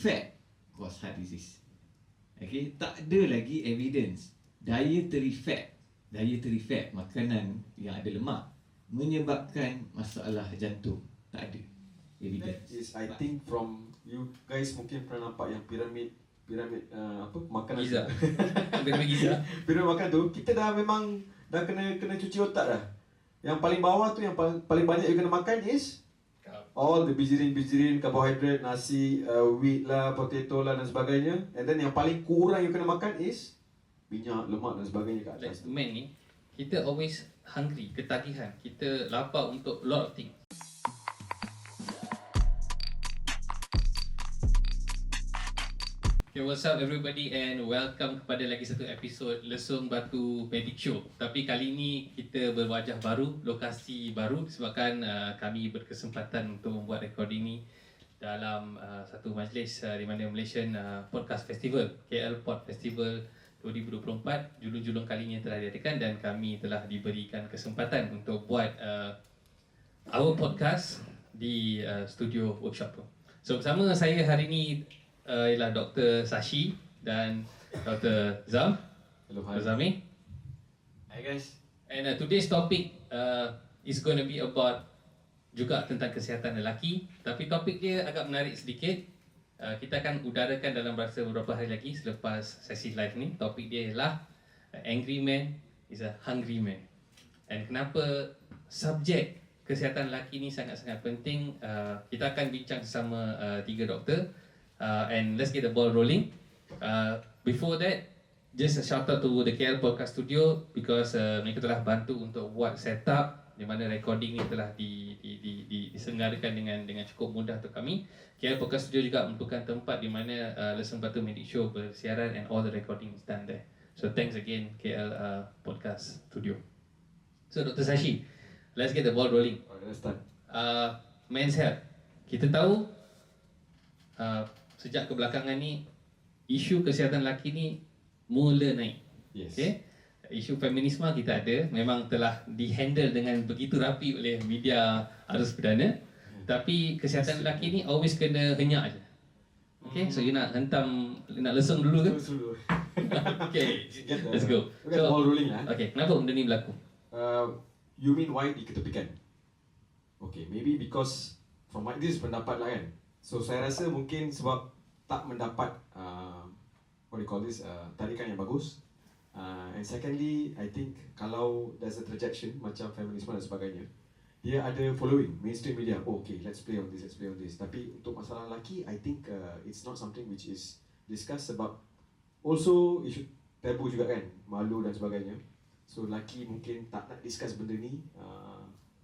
fat cause heart disease. Okay, tak ada lagi evidence dietary fat, makanan yang ada lemak menyebabkan masalah jantung. Tak ada evidence. That is, I think from you guys mungkin pernah nampak yang piramid makanan Giza. Piramid Giza. Piramid makan tu, kita dah memang dah kena cuci otak dah. Yang paling bawah tu, yang paling banyak you kena makan is all the bijirin, carbohydrate, nasi, wheat lah, potato lah dan sebagainya. And then yang paling kurang you kena makan is minyak, lemak dan sebagainya kat atas. Man ni, kita always hungry, ketagihan. Kita lapar untuk lot of things. Okay, what's up everybody and welcome kepada lagi satu episod Lesung Batu Medic Show. Tapi kali ini kita berwajah baru, lokasi baru disebabkan kami berkesempatan untuk membuat recording ni dalam satu majlis di mana Malaysian Podcast Festival, KL Pod Festival 2024 julung-julung kalinya telah diadakan dan kami telah diberikan kesempatan untuk buat our podcast di studio workshop tu. So bersama saya hari ini ialah Dr. Sashi dan Dr. Zam. Hello, hi. Dr. Zami. Hi guys. And today's topic is going to be about juga tentang kesihatan lelaki. Tapi topik dia agak menarik sedikit. Kita akan udarakan dalam masa beberapa hari lagi selepas sesi live ni. Topik dia ialah angry man is a hungry man. And kenapa subjek kesihatan lelaki ni sangat-sangat penting, kita akan bincang bersama tiga doktor. And let's get the ball rolling. Before that, just a shout out to the KL Podcast Studio because mereka telah bantu untuk buat setup di mana recording ni telah diselenggarakan dengan cukup mudah untuk kami. KL Podcast Studio juga merupakan tempat di mana Lesung Batu Medic Show bersiaran and all the recording is done there. So thanks again KL Podcast Studio. So Dr. Sashi, let's get the ball rolling. Alright, let's start. Men's health. Kita tahu sejak kebelakangan ni isu kesihatan lelaki ni mula naik. Yes. Okay? Isu feminisme kita ada, memang telah dihandle dengan begitu rapi oleh media arus perdana. Tapi kesihatan lelaki ni always kena henyak je. Okay, so you nak hentam, nak lesung dulu ke? Okay, let's go. Okay, ball rolling lah. Okay, kenapa benda ni berlaku? You mean why diketepikan? Okay, maybe because from my this pendapat lah kan. So saya rasa mungkin sebab tak mendapat what do you call this, tarikan yang bagus. And secondly, I think kalau there's a trajectory macam feminisme dan sebagainya, dia ada following mainstream media. Oh, okay, let's play on this. Tapi untuk masalah lelaki, I think it's not something which is discussed sebab also isu tabu juga kan, malu dan sebagainya. So lelaki mungkin tak nak discuss benda ni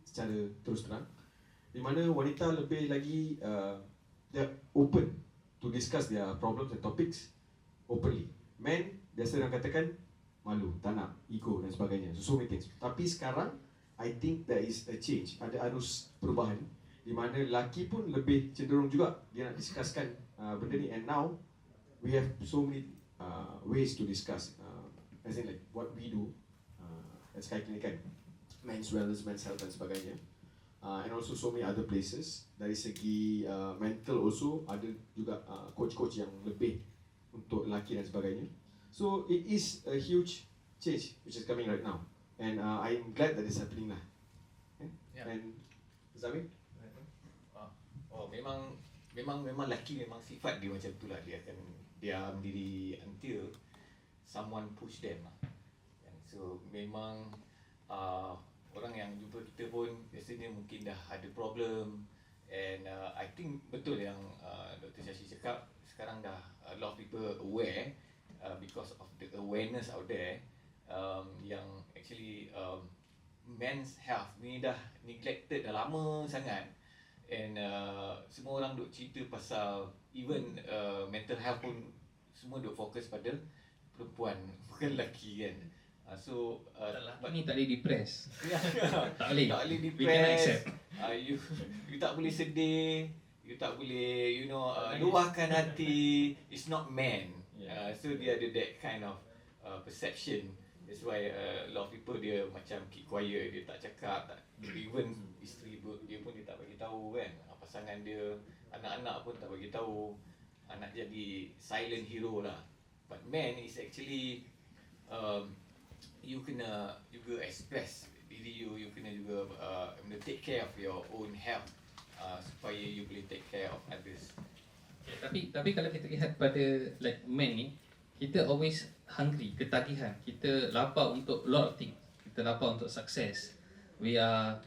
secara terus terang. Di mana wanita lebih lagi they're open to discuss their problems and topics openly. Men biasa orang katakan malu, tak nak, ego dan sebagainya. So many things. Tapi sekarang I think there is a change, ada arus perubahan di mana lelaki pun lebih cenderung juga dia nak discusskan benda ni. And now we have so many ways to discuss, as in like what we do at Sky Clinic kan, men's wellness, men's health dan sebagainya. And also so many other places. Dari segi mental also ada juga coach-coach yang lebih untuk lelaki dan sebagainya. So it is a huge change which is coming right now. And I'm glad that it's happening lah. Yeah. And Zami? Memang lelaki memang sifat dia macam tu lah. Dia akan diam diri until someone push them lah. So memang orang yang jumpa kita pun biasanya mungkin dah ada problem. And I think betul yang Dr. Shashi cakap, sekarang dah a lot of people aware because of the awareness out there, yang actually men's health ni dah neglected dah lama sangat. And semua orang duk cerita pasal even mental health pun semua duk fokus pada perempuan, bukan lelaki kan. So Ni tak boleh depress. Tak boleh. Tak boleh We cannot accept. You tak boleh sedih, you tak boleh luahkan hati. It's not man. So dia ada that kind of perception. That's why a lot of people dia macam keep quiet, dia tak cakap, tak, even isteri dia pun dia tak bagi tahu kan, pasangan dia, anak-anak pun tak bagi tahu. nak jadi silent hero lah. But man is actually you kena juga express diri you, you kena juga take care of your own health supaya you boleh take care of others. Tapi kalau kita lihat pada like man ni, kita always hungry, ketagihan. Kita lapar untuk lot of things. Kita lapar untuk success. We are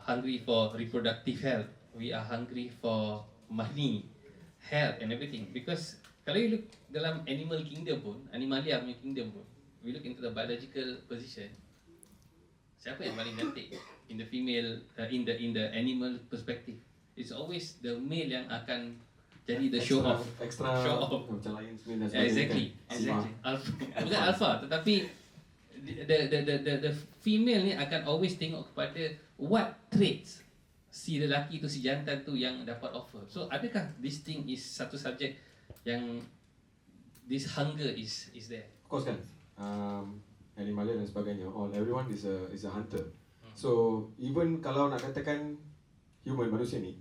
hungry for reproductive health. We are hungry for money, health and everything. Because kalau you look dalam animal kingdom pun, animalia punya kingdom pun, we look into the biological position, siapa yang paling cantik in the female, in the animal perspective? It's always the male yang akan jadi the show off. Extra Show off. macam lion smell dan Yeah, sebagainya exactly. kan. Alpha. Bukan alpha, tetapi the female ni akan always tengok kepada what traits si lelaki tu, si jantan tu yang dapat offer. So adakah this thing is satu subjek yang this hunger is there? Of course kan. Animalia dan sebagainya. Everyone is a hunter. So even kalau nak katakan human, manusia ni,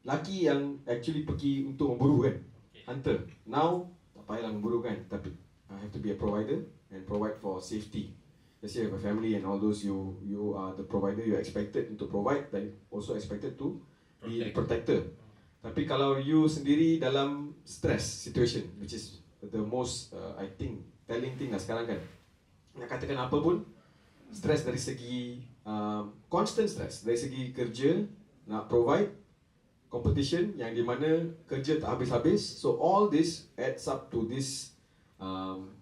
laki yang actually pergi untuk memburu kan, hunter. Now tak payahlah memburu kan, tapi I have to be a provider and provide for safety. Let's say you have a family and all those, you are the provider, you are expected to provide dan also expected to be the protector. Tapi kalau you sendiri dalam stress situation, which is the most I think telling thing lah sekarang kan, nak katakan apa pun, stress dari segi constant stress, dari segi kerja, nak provide, competition yang di mana kerja tak habis-habis. So all this adds up to this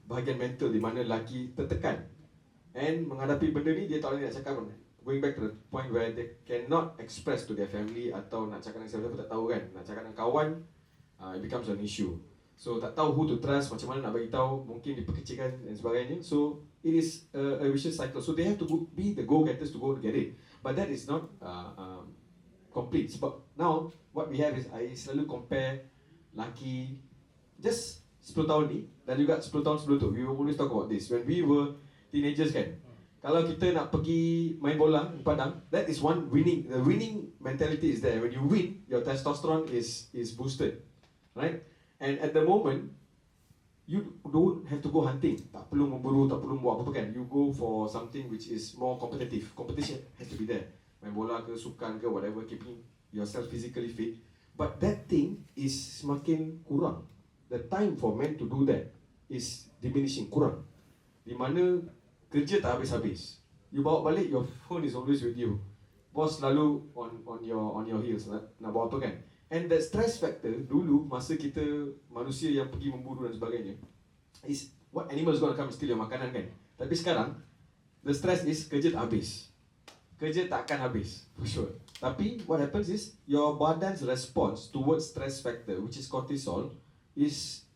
bahagian mental di mana lelaki tertekan. And menghadapi benda ni, dia tak boleh nak cakap. Going back to the point where they cannot express to their family, atau nak cakap dengan siapa-siapa tak tahu kan, nak cakap dengan kawan, it becomes an issue. So tak tahu who to trust, macam mana nak bagi tahu, mungkin diperkecilkan dan sebagainya. So it is a vicious cycle. So they have to be the go-getters to go to get it. But that is not complete. Sebab now what we have is, I selalu compare laki just 10 tahun ni dan juga 10 tahun sebelum tu. We always talk about this. When we were teenagers kan, kalau kita nak pergi main bola di padang, that is one winning. The winning mentality is there. When you win, your testosterone is boosted, right? And at the moment, you don't have to go hunting. Tak perlu memburu, tak perlu buat apa-apa kan. You go for something which is more competitive. Competition has to be there. Main bola ke, sukan ke, whatever, keeping yourself physically fit. But that thing is semakin kurang. The time for men to do that is diminishing, kurang. Di mana kerja tak habis-habis. You bawa balik, your phone is always with you. Bos selalu on your heels, nak buat apa kan. And that stress factor dulu, masa kita manusia yang pergi memburu dan sebagainya, is what animals gonna come and steal your makanan kan. Tapi sekarang, the stress is kerja tak habis. Kerja tak akan habis, for sure. Tapi what happens is, your badan's response towards stress factor, which is cortisol, is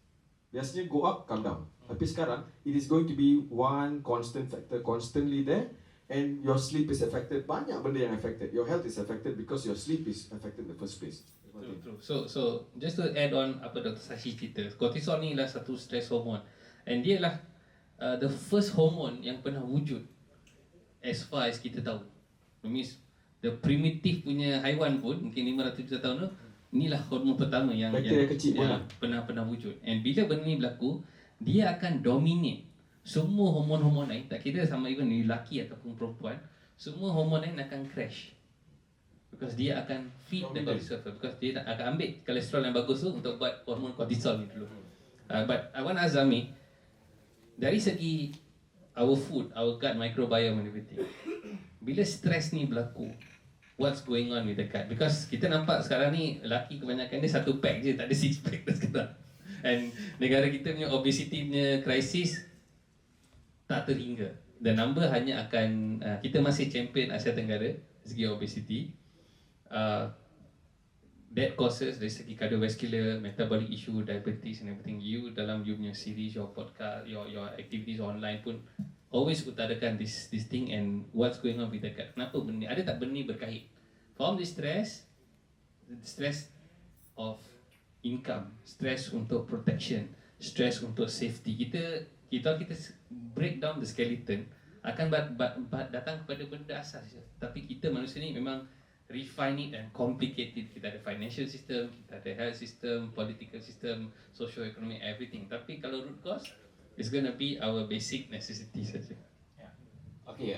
biasanya go up, come down. Tapi sekarang, it is going to be one constant factor, constantly there, and your sleep is affected. Banyak benda yang affected. Your health is affected because your sleep is affected in the first place. True. So just to add on apa Dr. Sashi cerita, cortisol ni adalah satu stress hormone, and dia lah the first hormone yang pernah wujud as far as kita tahu. It means the primitive punya haiwan pun mungkin 500 juta tahun tu, inilah hormon pertama yang bakteria kecil pun pernah wujud. And bila benda ni berlaku, dia akan dominate semua hormon-hormon lain, tak kira sama even ni lelaki ataupun perempuan, semua hormon lain akan crash. Because dia akan feed the cortisol, because dia akan ambil kolesterol yang bagus tu untuk buat hormon kortisol ni dulu. But I want to ask Zami, dari segi our food, our gut microbiome and everything, bila stress ni berlaku, what's going on with the gut? Because kita nampak sekarang ni lelaki kebanyakan dia satu pack je, tak ada six pack dah sekarang. And negara kita punya obesity punya crisis tak terhingga. The number hanya akan kita masih champion Asia Tenggara dari segi obesity. That causes dari segi cardiovascular, metabolic issue, diabetes and everything. You dalam you punya series, your podcast, your activities online pun always utarakan this thing and what's going on with the gut. Kenapa benda ni? Ada tak benda ni berkait? From the stress of income, stress untuk protection, stress untuk safety. Kita break down the skeleton, akan datang kepada benda asas je. Tapi kita manusia ni memang refine it and complicate it. Kita ada financial system, kita ada health system, political system, socio-economic, everything. Tapi kalau root cause, it's gonna be our basic necessities saja. Okay,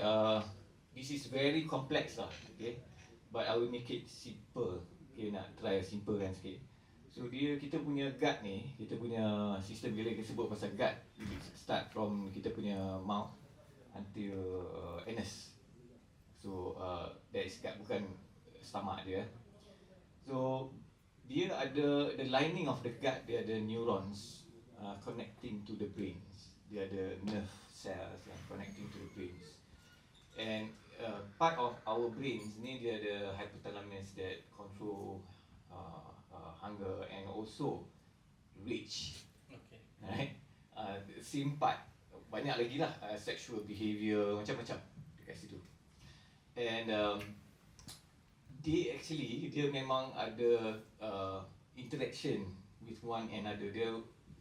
this is very complex lah, okay. But I will make it simple. Okay, nak try simple kan sikit. So kita punya gut ni, kita punya sistem bila kita sebut pasal gut, it start from kita punya mouth until anus. So that is gut, bukan stomach dia. So dia ada the lining of the gut, dia ada neurons connecting to the brains. Dia ada nerve cells yang connecting to the brains. And part of our brains ni dia ada hypothalamus that control hunger and also rage. Okay. Right? Same part, banyak lagi lah, sexual behaviour, macam-macam dekat situ. And dia memang ada interaction with one another.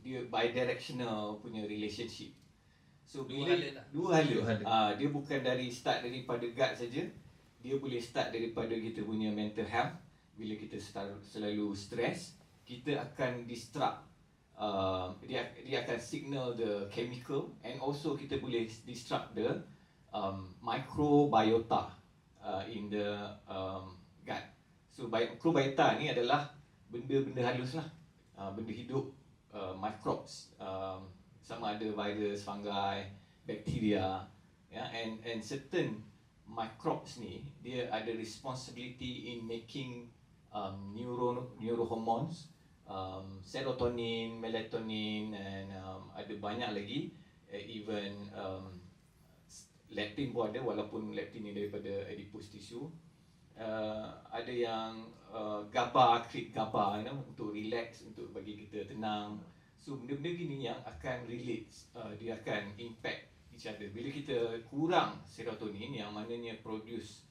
Dia bidirectional punya relationship. So bila dua hala. Dia bukan start daripada gut saja. Dia boleh start daripada kita punya mental health. Bila kita selalu stress, kita akan disrupt. Dia akan signal the chemical, and also kita boleh disrupt the microbiota in the gut. So microbiota ni adalah benda-benda halus lah, benda hidup, microbes, sama ada virus, fungi, bakteria, and certain microbes ni dia ada responsibility in making neurohormones, serotonin, melatonin, and ada banyak lagi, even leptin pun ada, walaupun leptin ni daripada adipose tissue. Ada yang GABA, create GABA, untuk relax, untuk bagi kita tenang. So benda-benda gini yang akan relate, dia akan impact each other. Bila kita kurang serotonin, yang mananya produce,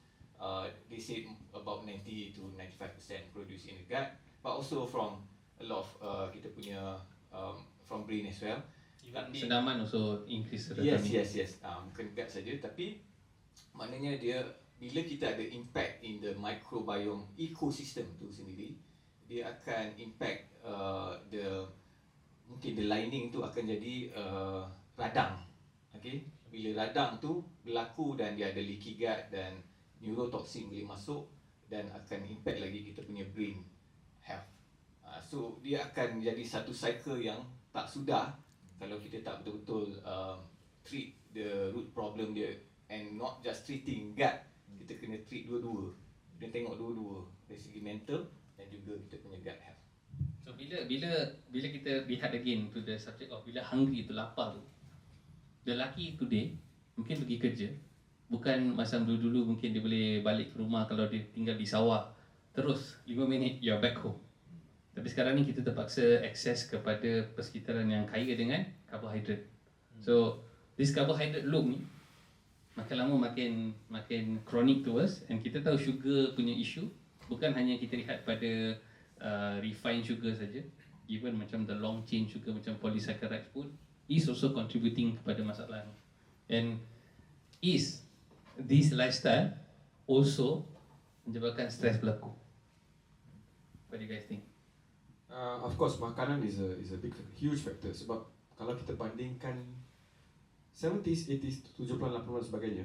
they say about 90 to 95% produce in the gut, but also from a lot of kita punya from brain as well. Even sedaman also increase serotonin. Yes. Bukan gut saja, tapi maknanya dia bila kita ada impact in the microbiome ecosystem tu sendiri, dia akan impact mungkin the lining tu akan jadi radang. Okay? Bila radang tu berlaku dan dia ada leaky gut dan neurotoxin boleh masuk, dan akan impact lagi kita punya brain health. So dia akan jadi satu cycle yang tak sudah kalau kita tak betul-betul treat the root problem dia, and not just treating gut, kita kena treat dua-dua. Kita tengok dua-dua dari segi mental dan juga kita punya gut health. So bila kita lihat again to the subject of bila hungry tu, lapar tu, the lelaki today mungkin pergi kerja, bukan macam dulu-dulu mungkin dia boleh balik ke rumah kalau dia tinggal di sawah, terus 5 minit you're back home. Tapi sekarang ni kita terpaksa akses kepada persekitaran yang kaya dengan karbohidrat. So this carbohydrate loop ni makin lama makin chronic to us, and kita tahu sugar punya issue bukan hanya kita lihat pada refined sugar saja, even macam the long chain sugar macam polysaccharides pun is also contributing kepada masalah ni. And is this lifestyle also menyebabkan stres berlaku? What do you guys think? Of course, makanan is a huge factor. Sebab kalau kita bandingkan 70s, 80s, 70s, 80s dan sebagainya,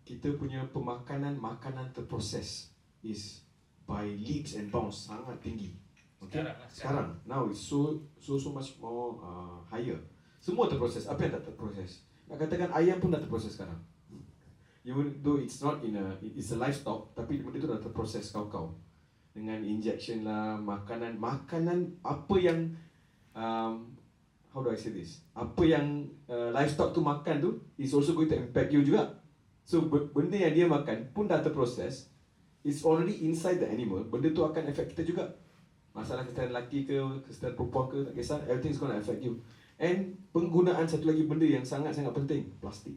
kita punya makanan terproses is by leaps and bounds sangat tinggi. Okay? Sekarang now it's so much more higher. Semua terproses. Apa yang tak terproses? Nak katakan ayam pun dah terproses sekarang. Even though it's not it's a livestock, tapi benda tu dah terproses kau dengan injection lah, makanan apa yang how do I say this? Apa yang livestock tu makan tu is also going to impact you juga. So benda yang dia makan pun dah terproses. It's already inside the animal. Benda tu akan affect kita juga. Masalah kesihatan lelaki ke, kesihatan perempuan ke, tak kisah, everything's gonna affect you. And penggunaan satu lagi benda yang sangat-sangat penting, plastik.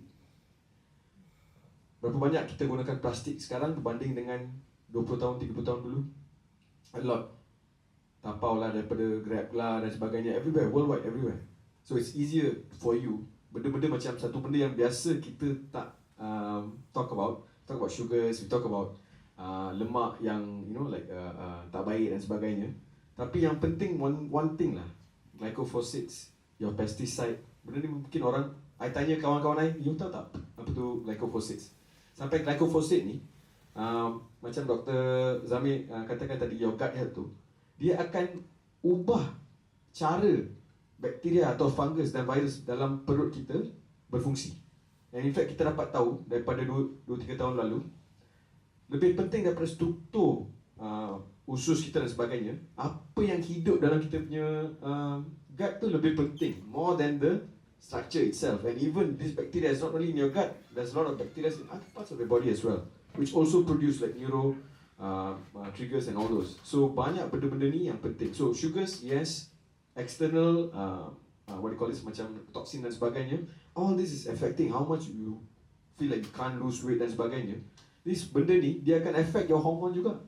Berapa banyak kita gunakan plastik sekarang berbanding dengan 20 tahun, 30 tahun dulu? A lot. Tapau lah, daripada Grab lah dan sebagainya, everywhere, worldwide, everywhere. So it's easier for you. Benda-benda macam satu benda yang biasa kita tak talk about sugars, we talk about lemak yang tak baik dan sebagainya. Tapi yang penting one thing lah, glyphosate, your pesticide. Benda ni mungkin orang, I tanya kawan-kawan I, you tahu tak apa tu glyphosate? Sampai glyphosate ni, macam Dr. Zamir katakan tadi, your gut health tu, dia akan ubah cara bakteria atau fungus dan virus dalam perut kita berfungsi. And in fact kita dapat tahu daripada 2-3 tahun lalu, lebih penting daripada struktur usus kita dan sebagainya, apa yang hidup dalam kita punya gut tu lebih penting, more than the structure itself. And even this bacteria is not only in your gut, there's a lot of bacteria in other parts of the body as well, which also produce like neuro triggers and all those. So banyak benda-benda ni yang penting. So sugars, yes, external what do you call this, macam toxin dan sebagainya, all this is affecting how much you feel like you can't lose weight dan sebagainya. This benda ni dia akan affect your hormone juga.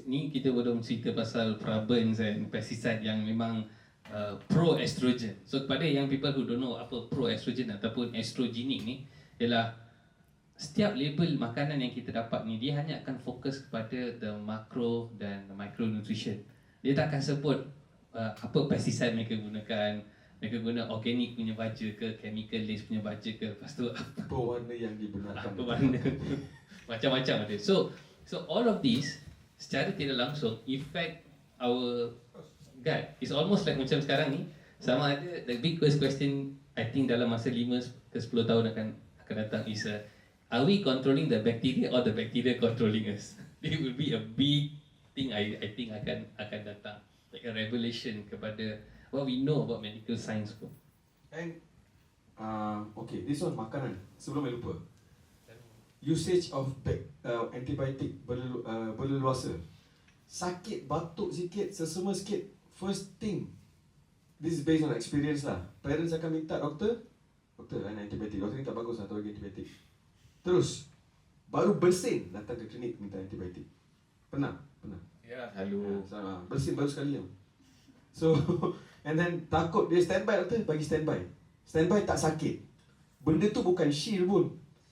Ni kita belum cerita pasal parabens and pesticide yang memang pro-estrogen. So kepada yang people who don't know apa pro-estrogen ataupun estrogenic ni, ialah setiap label makanan yang kita dapat ni, dia hanya akan fokus kepada the macro dan micronutrition. Dia tak akan sebut apa pesticide mereka gunakan, mereka guna organic punya baja ke, chemical laced punya baja ke, lepas tu Apa warna yang digunakan, apa warna macam-macam ada. So all of this secara tidak langsung affect our gut. It's almost like macam sekarang ni, sama ada the big question I think dalam masa 5 ke 10 tahun akan datang is are we controlling the bacteria or the bacteria controlling us? It will be a big thing I think akan datang, like a revelation kepada what we know about medical science pun. And okay, this one makanan. Sebelum saya lupa, usage of antibiotik berleluasa. Sakit batuk sikit, sesama sikit, first thing, this is based on experience lah, parents akan minta doktor antibiotik. Doktor ni tak bagus, atau lagi antibiotik. Terus baru bersin datang ke klinik minta antibiotik. Pernah? Ya, selalu. Bersin baru sekali tau. So and then takut dia standby, doktor bagi standby. Standby tak sakit. Benda tu bukan shield pun.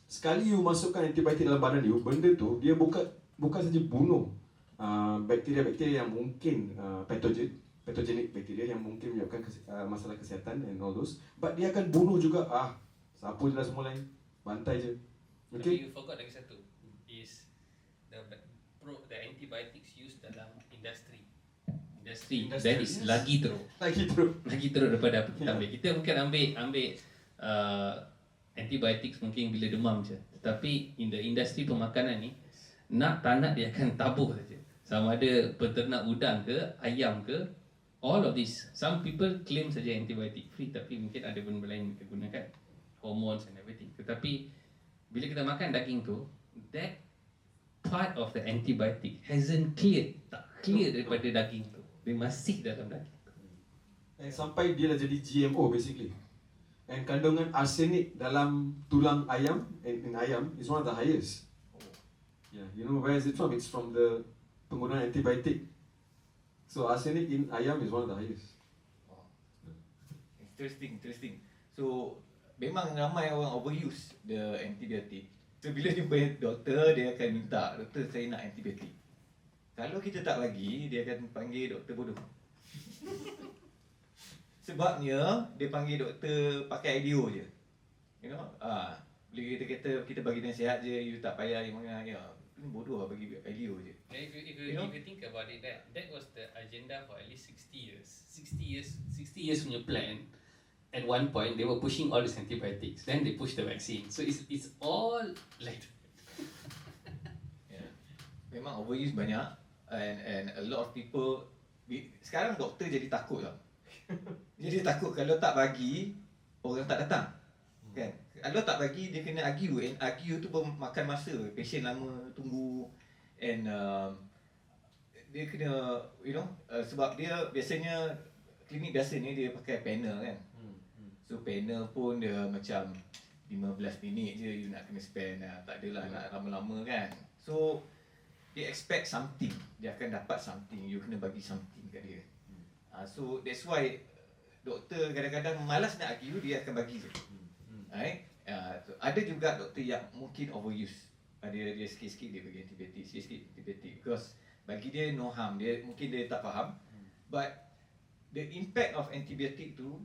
Sekali you masukkan antibiotik dalam badan you, benda tu dia bukan saja bunuh bakteria-bakteria yang mungkin pathogenic bakteria yang mungkin menyebabkan masalah kesihatan and all those, but dia akan bunuh juga sapu je lah semua lain, bantai je. Okay. Tapi you forgot lagi satu, is the antibiotics used dalam industri. That is yes. lagi teruk daripada apa kita ambil. Kita mungkin ambil antibiotics mungkin bila demam je. Tetapi in the industri pemakanan ni, tak nak dia akan tabur saja. Sama ada peternak udang ke, ayam ke, all of this. Some people claim saja antibiotic free, tapi mungkin ada benda lain kita gunakan, hormones and everything. Tetapi bila kita makan daging tu, that part of the antibiotic hasn't tak clear daripada daging tu. Dia masih dalam daging tu. And sampai dia dah jadi GMO basically. And kandungan arsenik dalam tulang ayam in ayam is one of the highest. Yeah, you know where is it from? It's from the penggunaan antibiotik. So arsenic in ayam is one of the highest. Interesting. So memang ramai orang overuse the antibiotic. So bila jumpa doktor, dia akan minta, doktor saya nak antibiotik. Kalau kita tak bagi, dia akan panggil doktor bodoh. Sebabnya dia panggil doktor pakai IDEO je. You know, bila kita kata kita bagi nasihat je, you tak payah bodoh lah bagi IDEO je. If you think about it, that was the agenda for at least 60 years. 60 years punya plan. At one point they were pushing all these antibiotics, then they push the vaccine. So it's all like Yeah. Memang overuse banyak, and a lot of people sekarang doktor jadi takut lah. Jadi takut kalau tak bagi, orang tak datang. Kan? Kalau tak bagi, dia kena argue, and argue tu makan masa, patient lama tunggu, and dia kena sebab dia biasanya klinik biasa ni dia pakai panel kan. So panel pun dia macam 15 minit je you nak kena spend tak adalah nak lama-lama kan. So dia expect something, dia akan dapat something, you kena bagi something kat dia. So that's why doktor kadang-kadang malas nak argue, dia akan bagi je. Right? So, ada juga doktor yang mungkin overuse. Dia sikit-sikit dia bagi antibiotik, sikit-sikit antibiotik because bagi dia no harm, mungkin dia tak faham. But the impact of antibiotic tu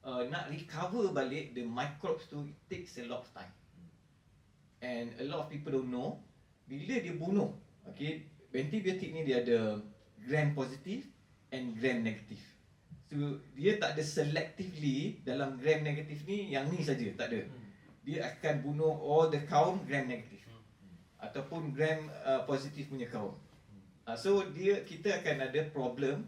nak recover balik the microbes tu, it takes a lot of time. And a lot of people don't know, bila dia bunuh, okay, antibiotik ni dia ada gram positif and gram negatif. So dia tak ada selectively dalam gram negatif ni yang ni saja, tak ada. Dia akan bunuh all the kaum gram negatif ataupun gram positif punya kaum. So kita akan ada problem,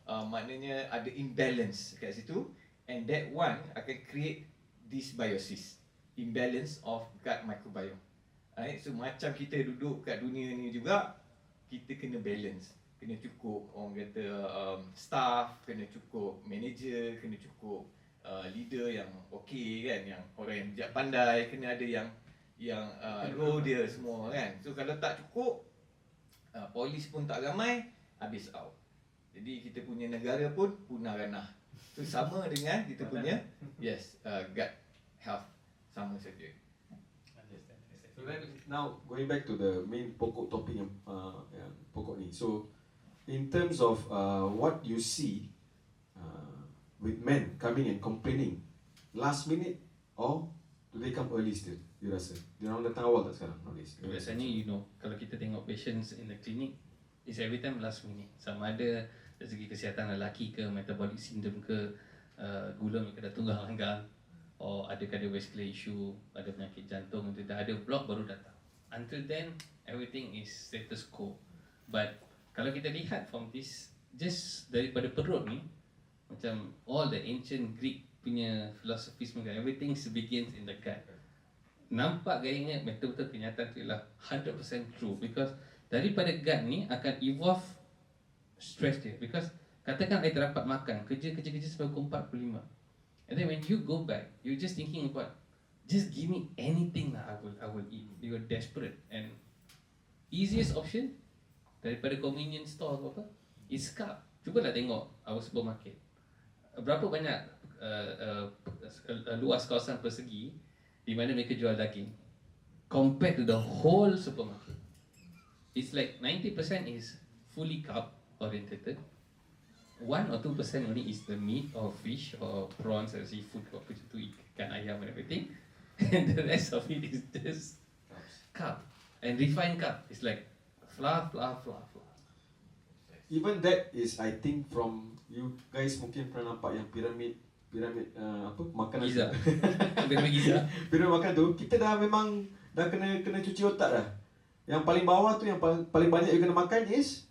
maknanya ada imbalance kat situ, and that one akan create dysbiosis, imbalance of gut microbiome. Right? So macam kita duduk kat dunia ni juga, kita kena balance, kena cukup orang kata staff, kena cukup manager, kena cukup leader yang okey kan, yang orang yang bijak pandai, kena ada yang role dia semua kan. So kalau tak cukup, polis pun tak ramai, habis out. Jadi kita punya negara pun punah ranah. So sama dengan kita punya gut health, sama saja. So then now going back to the main pokok topik yang pokok ni. So in terms of what you see with men coming and complaining last minute or do they come early still? You rasa? Dia orang datang awal tak sekarang nowadays? Biasanya kalau kita tengok patients in the clinic, is every time last minute. Sama ada dari segi kesihatan lelaki ke, metabolic syndrome ke, gula kadar tunggal langgang, or ada cardiovascular issue, ada penyakit jantung, dah ada block baru datang. Until then, everything is status quo. But kalau kita lihat from this, just daripada perut ni, macam all the ancient Greek punya philosophies, everything begins in the gut. Nampak gayanya betul-betul kenyataan tu ialah 100% true, because daripada gut ni akan evolve stress dia. Because katakan I terdapat makan, kerja sampai pukul 4, 5, and then when you go back, you just thinking about, just give me anything lah, I will eat. You are desperate, and easiest option daripada convenience store apa is carb. Cubalah tengok our supermarket, berapa banyak luas kawasan persegi di mana mereka jual daging compared to the whole supermarket. It's like 90% is fully carb oriented, 1 or 2% only is the meat or fish or prawns or seafood or ikan ayam and everything, and the rest of it is just carb and refined carb. It's like flour. Even that is, I think, from you guys mungkin pernah nampak yang piramid apa makanan Giza. Piramid Giza. Piramid makan tu, kita dah memang dah kena cuci otak dah. Yang paling bawah tu, yang paling banyak you kena makan is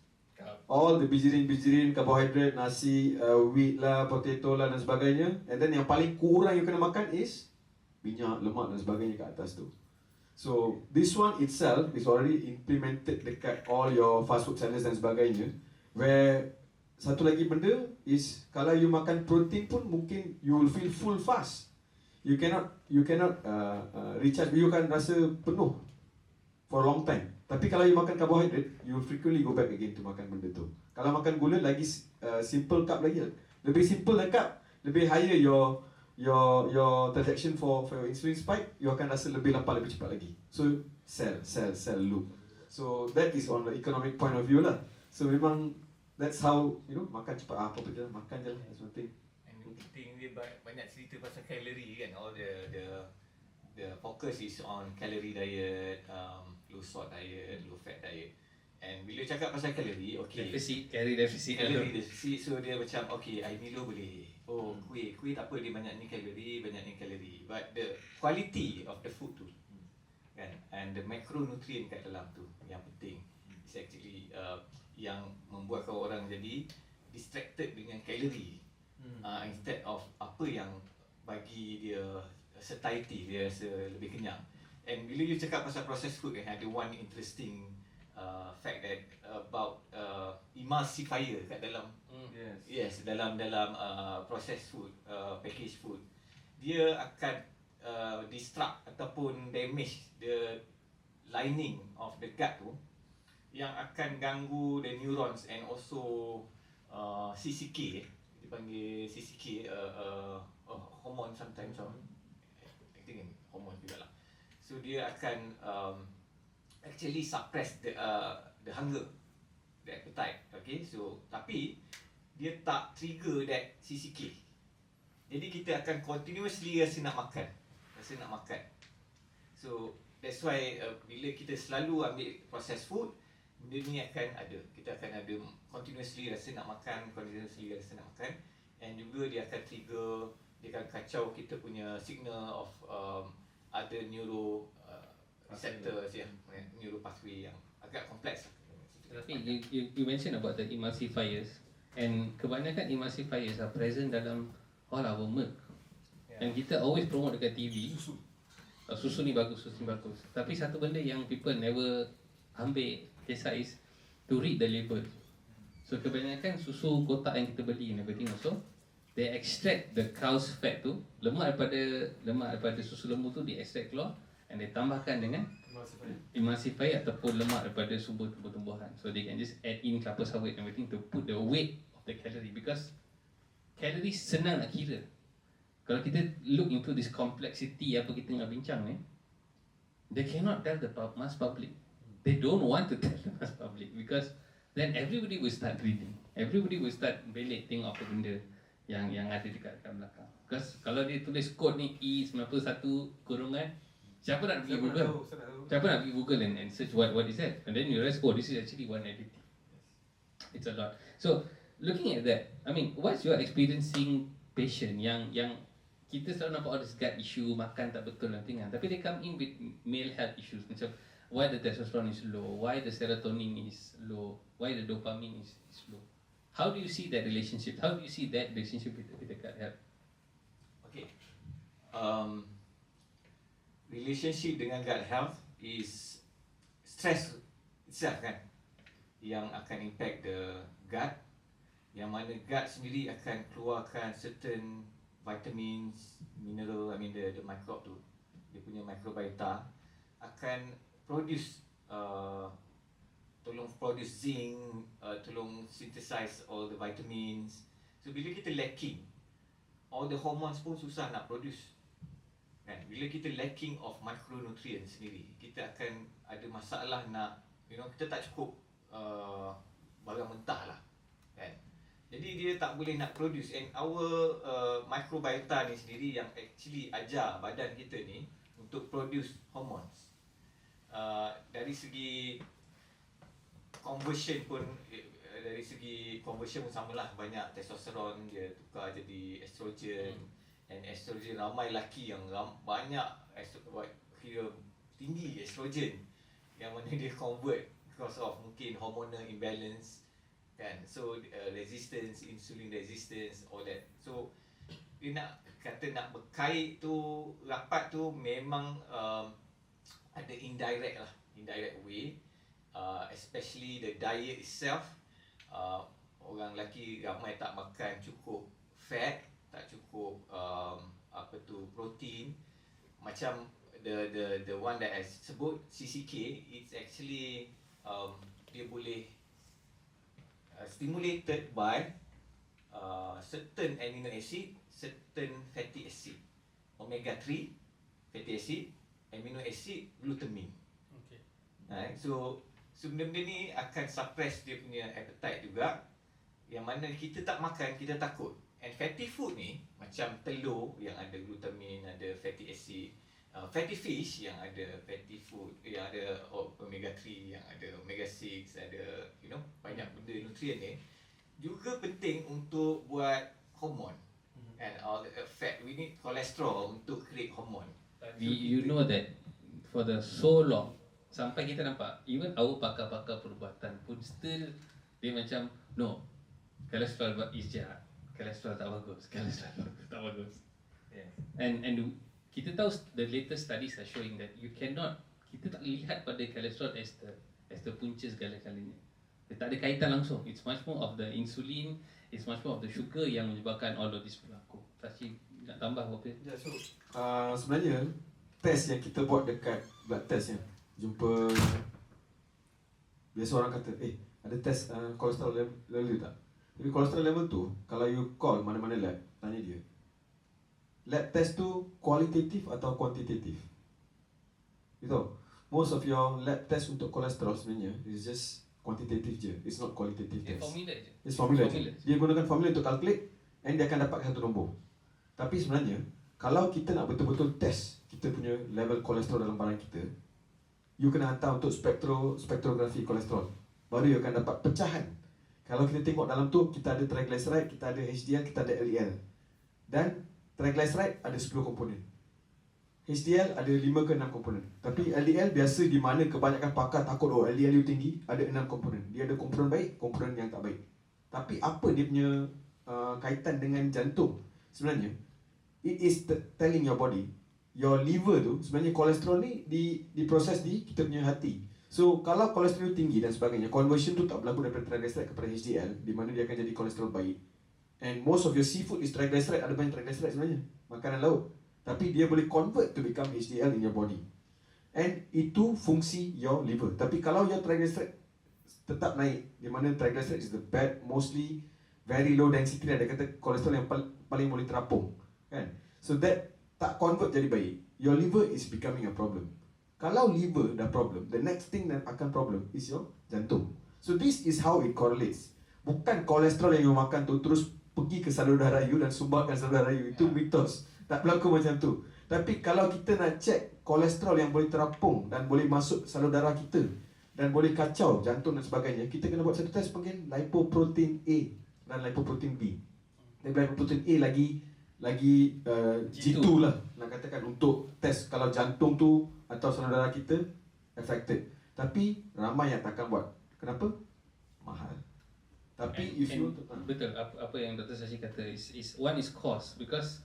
all the bijirin carbohydrate, nasi, wheat lah, potato lah dan sebagainya. And then yang paling kurang you kena makan is minyak, lemak dan sebagainya kat atas tu. So this one itself is already implemented dekat all your fast food centers dan sebagainya. Where satu lagi benda is, kalau you makan protein pun mungkin you will feel full fast. You cannot recharge. You akan rasa penuh for a long time. Tapi kalau you makan carbohydrate, you will frequently go back again to makan benda tu. Kalau makan gula, lagi simple carb lagi. Lebih simple the carb, lebih higher your transaction for your insulin spike, you akan rasa lebih lapar lebih cepat lagi. So cell loop. So that is on the economic point of view lah. So memang that's how makan cepat apa je, makan je lah, that's one thing. And the thing dia banyak cerita pasal kalori kan. All the focus is on calorie diet, low salt diet, low fat diet. And bila cakap pasal kalori, okay, Calorie deficit. so dia macam okay, air Milo boleh. Oh, kuih tak apa, dia banyak ni kalori. But the quality of the food tu kan, and the macronutrient kat dalam tu yang penting is actually yang membuatkan orang jadi distracted dengan kalori, instead of apa yang bagi dia satiety, dia rasa lebih kenyang. And bila you cakap pasal processed food, ada one interesting fact that about emulsifier kat dalam dalam processed food, packaged food, dia akan disrupt ataupun damage the lining of the gut tu, yang akan ganggu the neurons and also CCK, dipanggil CCK, hormone sometimes, I think hormone juga lah. So dia akan actually suppress the hunger, the appetite. Okay, so tapi dia tak trigger that CCK. Jadi kita akan continuously rasa nak makan. So that's why bila kita selalu ambil processed food, benda ni akan ada. Kita akan ada continuously rasa nak makan, and juga dia akan trigger, dia akan kacau kita punya signal of other neuro receptors, neuro pathway yang agak kompleks lah. Tapi you mentioned about the emulsifiers, and kebanyakan emulsifiers are present dalam all our milk. And kita always promote dekat TV, susu ni bagus. Tapi satu benda yang people never ambil kisah is to read the label. So kebanyakan susu kotak yang kita beli and everything also, they extract the cow's fat tu, lemak daripada susu lembu tu di extract keluar, and they tambahkan dengan emulsifier ataupun lemak daripada sumber tumbuh-tumbuhan. So they can just add in kelapa sawit and everything to put the weight of the calorie, because calories senang nak kira. Kalau kita look into this complexity apa kita nak bincang ni, they cannot tell the mass public. They don't want to tell the mass public, because then everybody will start reading. Everybody will start belik tengok apa benda yang ada dekat belakang. Because kalau dia tulis kod ni E91 kurungan, siapa nak pergi Google? Siapa nak pergi Google and search what is that? And then you realize, oh, this is actually 180. It's a lot. So looking at that, I mean, what's your experiencing patient yang kita selalu nampak all this gut issue, makan tak betul dan tinggal, tapi they come in with male health issues, macam why the testosterone is low, why the serotonin is low, why the dopamine is low. How do you see that relationship? How do you see that relationship with the gut health? Okay, relationship dengan gut health is stress itself kan, yang akan impact the gut, yang mana gut sendiri akan keluarkan certain vitamins, mineral, the microbe tu, dia punya microbiota akan produce tolong produce zinc, tolong synthesize all the vitamins. So bila kita lacking, all the hormones pun susah nak produce kan. Bila kita lacking of micronutrients sendiri, kita akan ada masalah nak, kita tak cukup barang mentah lah kan. Jadi dia tak boleh nak produce, and our microbiota ni sendiri yang actually ajar badan kita ni untuk produce hormones. Dari segi conversion pun samalah, banyak testosterone dia tukar jadi estrogen, and estrogen ramai lelaki yang banyak kira tinggi estrogen yang mana dia convert because of mungkin hormonal imbalance kan. So resistance, insulin resistance, all that. So dia nak berkait tu rapat tu memang ada indirect way, especially the diet itself. Orang lelaki ramai tak makan cukup fat, tak cukup protein. Macam the one that I sebut CCK, it's actually dia boleh stimulated by certain amino acid, certain fatty acid, omega 3 fatty acid, amino acid, glutamine. Okay. Right? So benda-benda ni akan suppress dia punya appetite juga, yang mana kita tak makan, kita takut. And fatty food ni macam telur yang ada glutamine, ada fatty acid, fatty fish yang ada fatty food, yang ada omega 3, yang ada omega 6, ada banyak benda nutrien ni juga penting untuk buat hormon. And all the fat, we need cholesterol untuk create hormone. You know that for the so long, sampai kita nampak even our pakar-pakar perubatan pun still dia macam no, kolesterol is jahat, kolesterol tak bagus. Yeah. And kita tahu the latest studies are showing that kita tak lihat pada kolesterol as the punca segala-galanya. Dia tak ada kaitan langsung. It's much more of the insulin, it's much more of the sugar yang menyebabkan all of this berlaku. nak tambah apa? Ya, so sebenarnya test yang kita buat dekat blood test ya, jumpa biasa orang kata ada test kolesterol level tak? Tapi kolesterol level tu kalau you call mana-mana lab, tanya dia, lab test tu kualitatif atau kuantitatif? You tahu, most of your lab test untuk kolesterol sebenarnya is just quantitative je, it's not qualitative Dia test. formula je. It's formula je. Formula. Dia gunakan formula untuk calculate and dia akan dapat satu nombor. Tapi sebenarnya kalau kita nak betul-betul test kita punya level kolesterol dalam barang kita, you kena hantar untuk spektrografi kolesterol. Baru you akan dapat pecahan. Kalau kita tengok dalam tu, kita ada triglyceride, kita ada HDL, kita ada LDL. Dan triglyceride ada 10 komponen. HDL ada 5 ke 6 komponen. Tapi LDL biasa di mana kebanyakan pakar takut LDL you tinggi, ada 6 komponen. Dia ada komponen baik, komponen yang tak baik. Tapi apa dia punya kaitan dengan jantung? Sebenarnya, it is telling your body, your liver tu, sebenarnya kolesterol ni diproses di kita punya hati. So, kalau kolesterol tinggi dan sebagainya, conversion tu tak berlaku daripada triglyceride kepada HDL, di mana dia akan jadi kolesterol baik. And most of your seafood is triglyceride, ada banyak triglyceride sebenarnya, makanan laut. Tapi dia boleh convert to become HDL in your body. And itu fungsi your liver. Tapi kalau your triglyceride tetap naik, di mana triglyceride is the bad, mostly very low density, dan dia kata kolesterol yang paling boleh terapung, kan? So that tak convert jadi baik, your liver is becoming a problem. Kalau liver dah problem, the next thing that akan problem is your jantung. So this is how it correlates. Bukan kolesterol yang you makan tu terus pergi ke salur darah you dan sumbangkan salur darah you. Itu mitos. Tak berlaku macam tu. Tapi kalau kita nak check kolesterol yang boleh terapung dan boleh masuk salur darah kita dan boleh kacau jantung dan sebagainya, kita kena buat satu test panggil lipoprotein A dan lipoprotein B. Dan lipoprotein A lagi G2 lah, nak katakan, untuk test kalau jantung tu atau salur darah kita affected. Tapi ramai yang takkan buat. Kenapa? Mahal. Tapi if you betul, apa yang Dr. Shashi kata is one is cost, because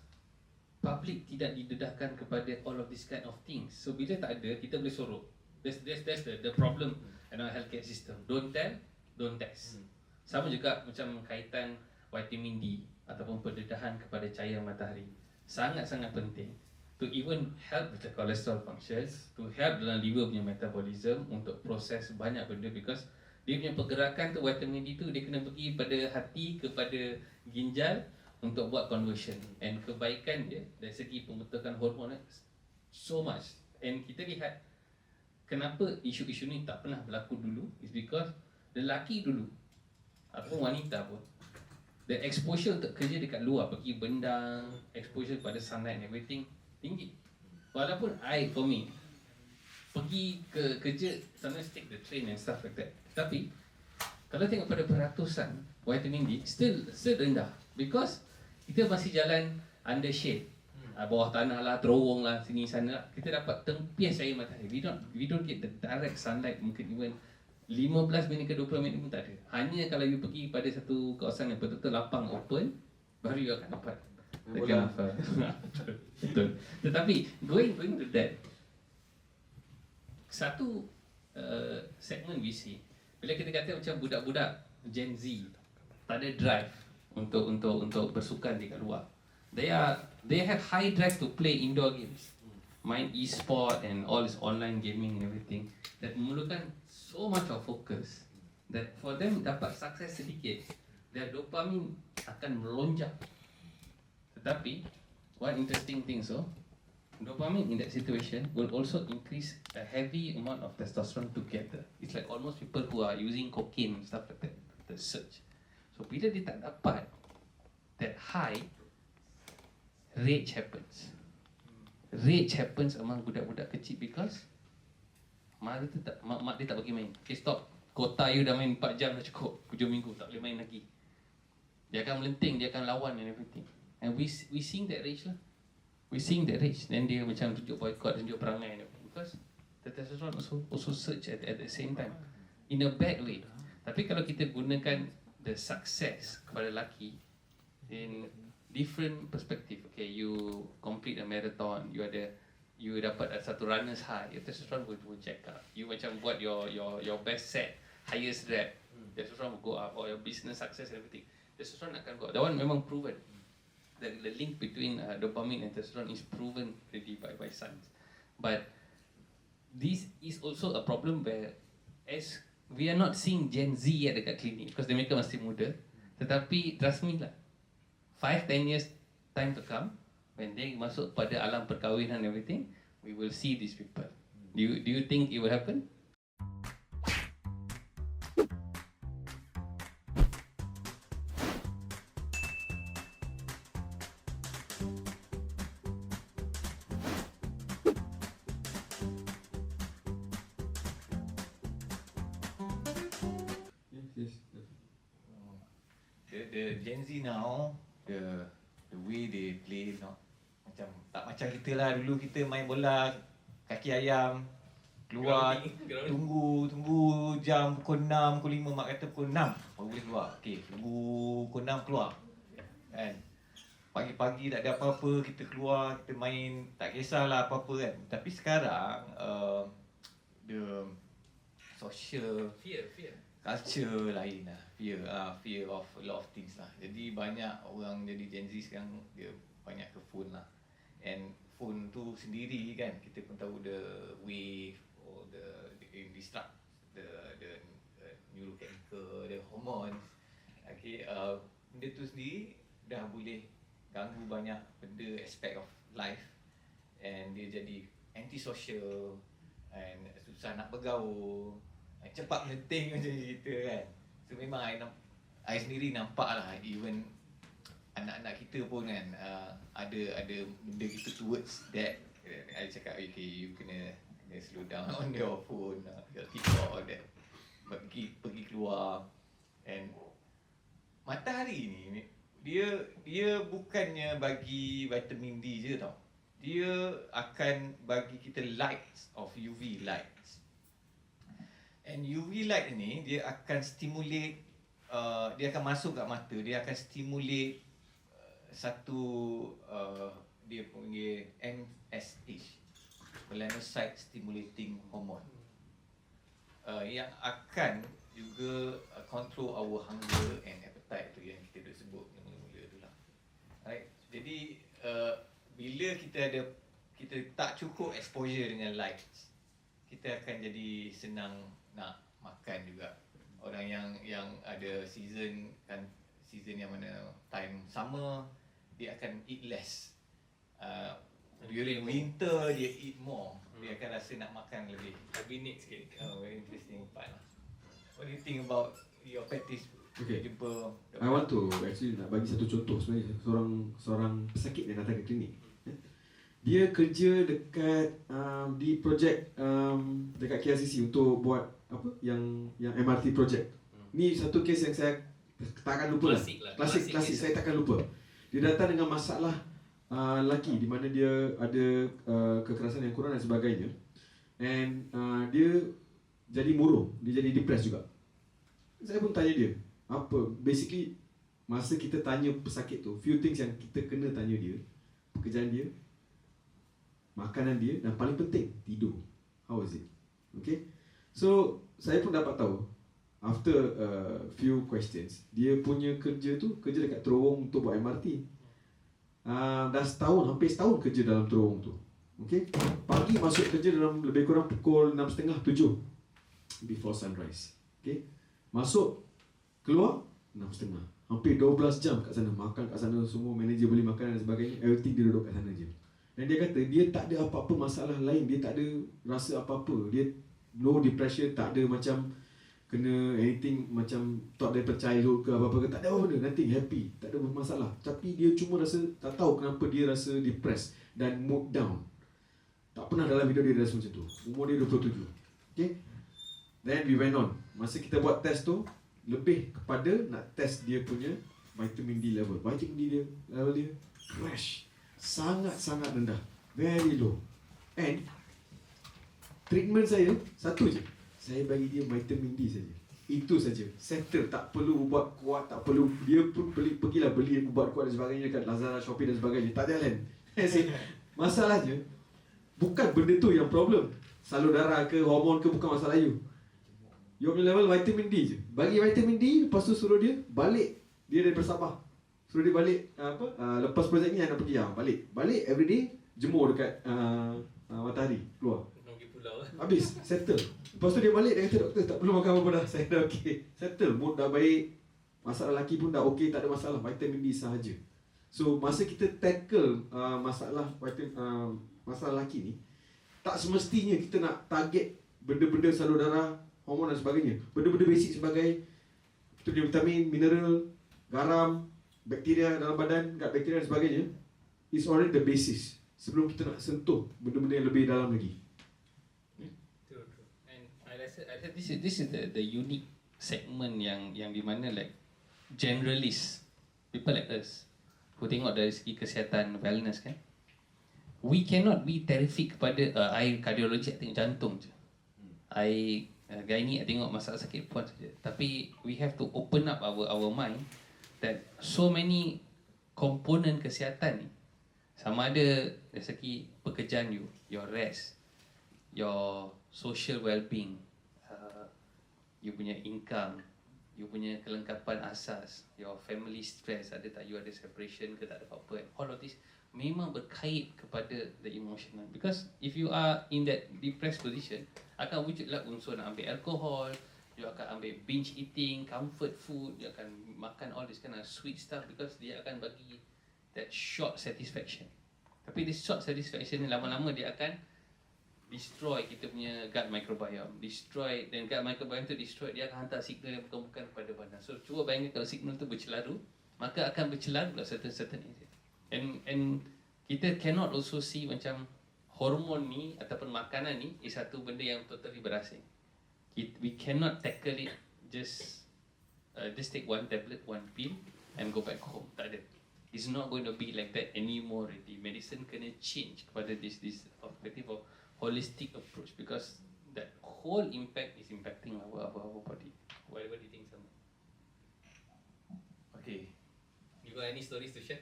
public tidak didedahkan kepada all of this kind of things. So bila tak ada, kita boleh sorok. That's the problem in our healthcare system. Don't tell, don't test. Sama juga macam kaitan vitamin D ataupun pendedahan kepada cahaya matahari. Sangat-sangat penting to even help with the cholesterol function, to help dalam liver punya metabolism untuk proses banyak benda, because dia punya pergerakan tu vitamin D tu dia kena pergi pada hati, kepada ginjal untuk buat conversion, and kebaikan dia dari segi pembentukan hormon so much. And kita lihat kenapa isu-isu ni tak pernah berlaku dulu is because lelaki dulu ataupun wanita pun, the exposure untuk kerja dekat luar, pergi bendang, exposure pada sunlight and everything tinggi. Walaupun for me pergi ke kerja, sometimes take the train and stuff like that, tapi kalau tengok pada peratusan vitamin D still rendah, because kita masih jalan under shade, bawah tanah lah, terowong lah, sini sana lah. Kita dapat tempias cahaya matahari. We don't get the direct sunlight. Mungkin even 15 minit ke 20 minit pun tak ada. Hanya kalau you pergi pada satu kawasan yang betul-betul lapang, open, baru you akan dapat betul. Tetapi going to that, satu segment we see, bila kita kata macam budak-budak Gen Z tak ada drive untuk bersukan di kat luar, they have high drive to play indoor games, main e-sport and all this online gaming and everything, that memerlukan so much of focus that for them dapat sukses sedikit, their dopamine akan melonjak. Tetapi one interesting thing, so dopamine in that situation will also increase a heavy amount of testosterone together. It's like almost people who are using cocaine and stuff like that, the surge. So bila dia tak dapat that high, rage happens. Rage happens among budak-budak kecil because mak dia tak bagi main. Okay, stop. Kota you dah main 4 jam dah cukup. 7 minggu tak boleh main lagi. Dia akan melenting, dia akan lawan and everything. And we seeing that rage lah. We seeing that rage. Then dia macam tunjuk boycott, tunjuk perangai and everything. Because the testosterone also surge at the same time. In a bad way. Tapi kalau kita gunakan the success kepada lelaki in different perspective. Okay, you complete a marathon, you dapat satu runner's high, your testosterone will check up. You macam buat your best set, highest rep, testosterone will go up. Or your business success and everything, testosterone akan go up. That one memang proven. the link between dopamine and testosterone is proven already by science. But this is also a problem where as we are not seeing Gen Z at dekat klinik because mereka masih muda. Tetapi trust me lah, 5-10 years time to come, when they masuk pada alam perkahwinan and everything, we will see these people. Do you think it will happen? Yes. The Gen Z now, the way they play macam tak macam kita lah. Dulu kita main bola kaki ayam, keluar tunggu jam pukul 6, pukul 5, mak kata pukul 6 baru boleh keluar. Okey, tunggu pukul 6 keluar. Kan? Pagi-pagi tak ada apa-apa, kita keluar, kita main, tak kisahlah apa-apa kan. Tapi sekarang the social Fear. culture lain lah. Fear of a lot of things lah. Jadi banyak orang jadi Gen Z sekarang dia banyak ke phone lah. And phone tu sendiri kan, kita pun tahu the wave or the disrupt the neurochemical, the hormones. Okay, benda tu sendiri dah boleh ganggu banyak benda aspect of life, and dia jadi antisocial and susah nak bergaul, cepat melenting macam cerita kan. So memang I sendiri nampak lah, even anak-anak kita pun kan ada benda gitu towards that. I cakap okay, you kena slow down on your phone, your TikTok, all that. Pergi keluar. And matahari ni dia bukannya bagi vitamin D je tau. Dia akan bagi kita lights of UV lights. And UV light ni dia akan stimulate, dia akan masuk kat mata, dia akan stimulate satu dia panggil MSH, melanocyte stimulating hormone, yang akan juga control our hunger and appetite tu yang kita dah sebut mula-mula tu lah. Right? Jadi bila kita tak cukup exposure dengan lights, kita akan jadi senang nak makan juga. Orang yang ada season yang mana time summer, dia akan eat less. During winter dia eat more. Dia akan rasa nak makan lebih. Habis sikit. Very interesting part lah. What do you think about your practice? Okay. Jumpa I want to actually nak bagi satu contoh sebenarnya. Seorang pesakit yang datang ke klinik. Dia kerja dekat di projek dekat KLCC untuk buat apa yang MRT project. Ni satu kes yang saya takkan lupa. Klasik. Saya takkan lupa. Dia datang dengan masalah lelaki di mana dia ada kekerasan yang kurang dan sebagainya. And dia jadi murung, dia jadi depressed juga. Saya pun tanya dia, apa basically masa kita tanya pesakit tu, few things yang kita kena tanya dia, pekerjaan dia, makanan dia, dan paling penting tidur. How is it? Okay. So saya pun dapat tahu after few questions, dia punya kerja dekat terowong untuk buat MRT. Dah hampir setahun kerja dalam terowong tu. Okay. Pagi masuk kerja dalam lebih kurang pukul 6.30, 7 before sunrise. Okay. Masuk, keluar 6.30. Hampir 12 jam kat sana, makan kat sana, semua manager beli makanan dan sebagainya, everything dia duduk kat sana je. Dan dia kata dia tak ada apa-apa masalah lain, dia tak ada rasa apa-apa, dia no depression, tak ada macam kena anything macam thought daripada childhood ke apa-apa ke, tak ada apa-apa, nothing, happy, tak ada masalah. Tapi dia cuma rasa, tak tahu kenapa dia rasa depressed dan mood down. Tak pernah dalam hidup dia rasa macam tu. Umur dia 27. Okay. Then we went on. Masa kita buat test tu, lebih kepada nak test dia punya vitamin D level. Vitamin D dia, level dia crash, sangat-sangat rendah, very low. And treatment saya satu je, saya bagi dia vitamin D saja. Itu saja, settle, tak perlu ubat kuat, tak perlu. Dia pun pergilah beli ubat kuat dan sebagainya dekat Lazada, Shopee dan sebagainya, tak jalan. Masalahnya bukan benda tu yang problem. Salur darah ke, hormon ke, bukan masalah you. You punya level vitamin D je. Bagi vitamin D, lepas tu suruh dia balik. Dia daripada Sabah Suruh dia balik lepas projek ni nak pergi balik everyday jemur dekat matahari keluar. Pergi pulau. Habis settle. Lepas tu dia balik dia kata doktor tak perlu makan apa-apa dah. Saya dah okey. Settle, mood dah baik. Masalah lelaki pun dah okey, tak ada masalah, vitamin D sahaja. So masa kita tackle masalah masalah lelaki ni, tak semestinya kita nak target benda-benda salur darah, hormon dan sebagainya. Benda-benda basic sebagai kita punya vitamin, mineral, garam, bakteria dalam badan, gut bakteria dan sebagainya is already the basis sebelum kita nak sentuh benda-benda yang lebih dalam lagi. True. And I rasa this is the unique segment yang di mana like generalist people like us who tengok dari segi kesihatan wellness kan, we cannot be terrific kepada I kardiologi tengok jantung je, I gynae tengok masalah sakit puan saja. Tapi we have to open up our mind that so many komponen kesihatan ni, sama ada dari segi pekerjaan you, your rest, your social well-being, you punya income, you punya kelengkapan asas, your family stress, ada tak you ada separation ke tak ada apa-apa, all of this memang berkait kepada the emotional. Because if you are in that depressed position, akan wujudlah unsur nak ambil alcohol, you akan ambil binge eating, comfort food, you akan makan all this kind of sweet stuff because dia akan bagi that short satisfaction. Tapi this short satisfaction ni lama-lama dia akan destroy kita punya gut microbiome, destroy, dan gut microbiome tu destroy, dia akan hantar signal yang bukan-bukan kepada badan. So cuba bayangkan kalau signal tu bercelaru, maka akan bercelaru lah certain area. And kita cannot also see macam hormon ni ataupun makanan ni is satu benda yang totally berasing. We cannot tackle it just take one tablet, one pill and go back home. Tak ada. It's not going to be like that anymore already. Medicine kena change kepada this perspective of holistic approach because that whole impact is impacting our body. What do you think, Sam? Okay. You got any stories to share?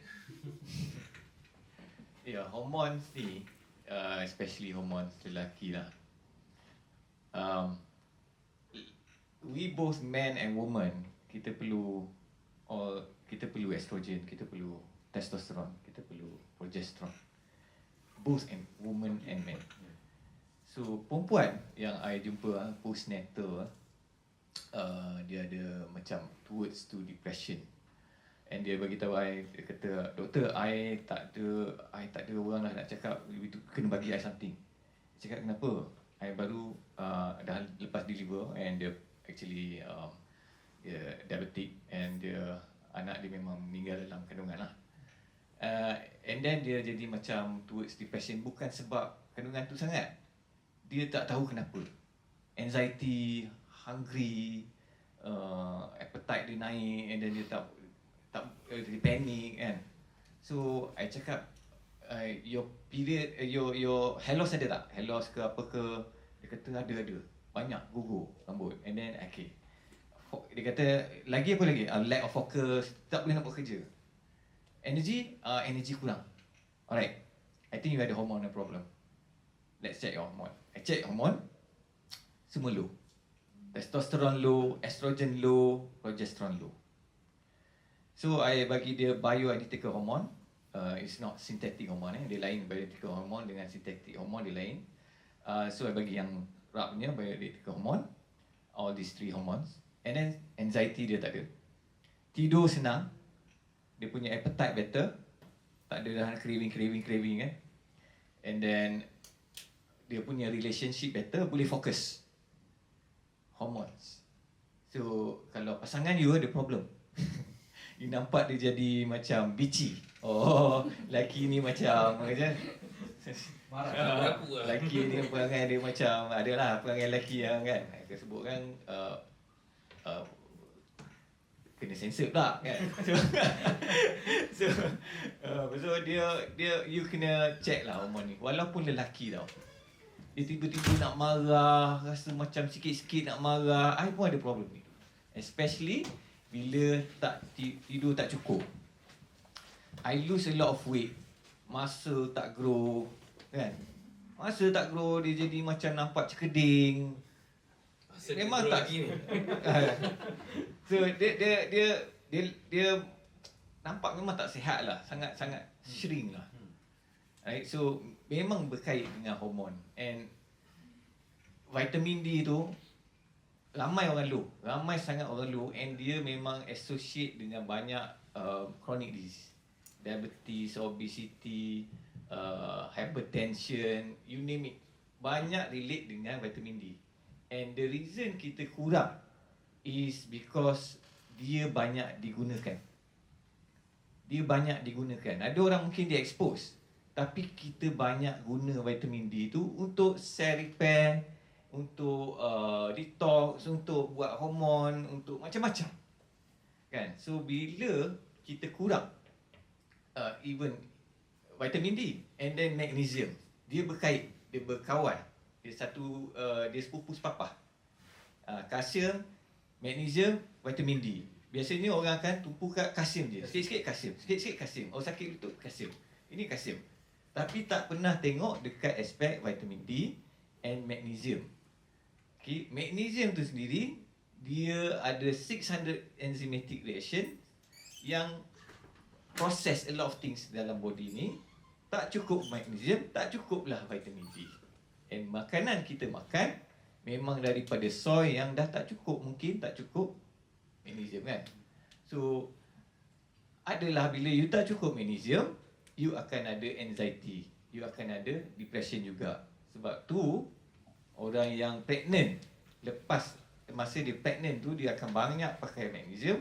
Ya, hormones ni, especially hormones lelaki lah. We both men and women, kita perlu estrogen, kita perlu testosterone, kita perlu progesterone. Both and women and men. So perempuan yang I jumpa postnatal, dia ada macam towards to depression. And dia bagi tahu I, dia kata, doktor, I tak ada orang lah nak cakap, you kena bagi I something. Cakap kenapa? I baru dah lepas deliver and dia actually dia diabetic and dia anak dia memang meninggal dalam kandungan lah. And then dia jadi macam towards depression bukan sebab kandungan tu sangat. Dia tak tahu kenapa. Anxiety, hungry, appetite dia naik and then dia dia panic kan. So I cakap your period, your hair loss ada tak? Hair loss ke apa ke? Dia kata ada. Banyak gugur rambut. And then okay. Dia kata lagi apa lagi? Lack of focus, tak boleh nak buat kerja. Energy kurang. Alright. I think you ada hormonal problem. Let's check your hormone. I check hormone. Semua low. Testosterone low, estrogen low, progesterone low. So I bagi dia bioidentical hormone. It's not synthetic hormone. Dia lain bioidentical hormone dengan synthetic hormone dia lain. So I bagi yang rap punya bioidentical hormone. All these three hormones. And then anxiety dia tak ada. Tidur senang. Dia punya appetite better. Tak ada dah craving kan. And then dia punya relationship better, boleh fokus. Hormones. So kalau pasangan you ada problem. You nampak dia jadi macam bitchy. Oh, lelaki ni macam Marah. Lelaki ni perangai dia macam adalah perangai lelaki yang kan. Kita sebut kan kena sensor tak kan. So dia you kena check lah hormon ni. Walaupun lelaki tau. Dia tiba-tiba nak marah, rasa macam sikit-sikit nak marah. I pun ada problem ni. Especially bila tak tidur tak cukup. I lose a lot of weight. Masa tak grow kan. Masa tak grow dia jadi macam nampak cekeding. Memang tak gini. So dia nampak memang tak sihat lah, sangat-sangat shrink lah. Right, so memang berkait dengan hormon. And vitamin D tu ramai sangat orang low, and dia memang associate dengan banyak chronic disease, diabetes, obesity, hypertension, you name it, banyak relate dengan vitamin D. And the reason kita kurang is because dia banyak digunakan. Ada orang mungkin dia expose, tapi kita banyak guna vitamin D tu untuk cell repair, untuk detox, untuk buat hormon, untuk macam-macam. Kan? So bila kita kurang even vitamin D and then magnesium, dia berkait, dia berkawan. Dia satu dia sepupu sepapah. Kalsium, magnesium, vitamin D. Biasanya orang akan tumpu kat kalsium je. Sikit-sikit kalsium. Oh, sakit lutut, kalsium. Ini kalsium. Tapi tak pernah tengok dekat aspek vitamin D and magnesium. Okay, magnesium tu sendiri dia ada 600 enzymatic reaction yang process a lot of things dalam body ni. Tak cukup magnesium, tak cukuplah vitamin D. And makanan kita makan memang daripada soy yang dah tak cukup, mungkin tak cukup magnesium kan. So adalah bila you tak cukup magnesium, you akan ada anxiety, you akan ada depression juga. Sebab tu orang yang pregnant, lepas masa dia pregnant tu dia akan banyak pakai magnesium,